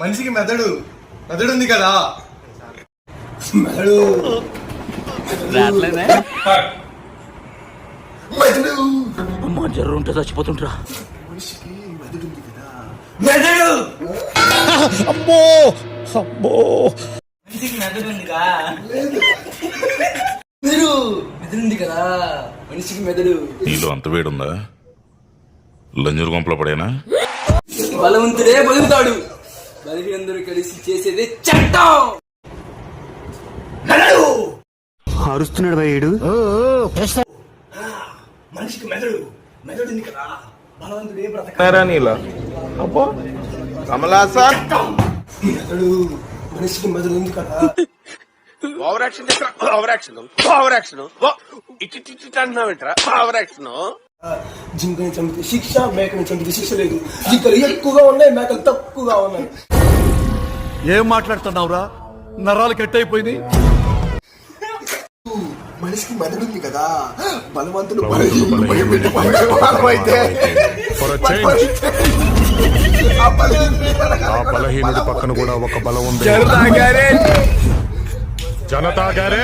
మనిషికి మెదడు మెదడు ఉంది కదా, మెదడు అమ్మా జర్రు ఉంటే చచ్చిపోతుంటరా. మనిషికి మెదడు ఉంది కదా, మెదడు అమ్మో అమ్మో మనిషికి మెదడు ఉందిగా, మెదడుంది కదా మనిషికి మెదడు. నీలో అంత వేడుందా? లంజూరు గుంపలో పడేనా? బలవంతుడే బలుగుతాడు, బలిహీనందరూ కలిసి చేసేది చట్టం. అరుస్తున్నాడు భయ్యుడు. మనిషికి మెదడు మెదడు ఉంది కదా, బలవంతుడే బ్రతక. అబ్బో కమలాసా మెదడు మనిషికి మెదడు ఉంది కదా. Over action over action over action ఇటు అంటున్నావేంట్రా ఓవర్ యాక్షన్. జింకని చంపితే శిక్ష, మేకని చంపితే శిక్ష లేదు. జింకలు ఎక్కువగా ఉన్నాయి, మేకలు తక్కువగా ఉన్నాయి. ఏం మాట్లాడుతున్నావురా? నరాలు కట్ అయిపోయింది. మనిషికి మెదడు ఉంది కదా, బలవంతుడు భయపెట్టి అయితే ఆ బలహీనుడి పక్కన కూడా ఒక బలం ఉంది. జనతా గారే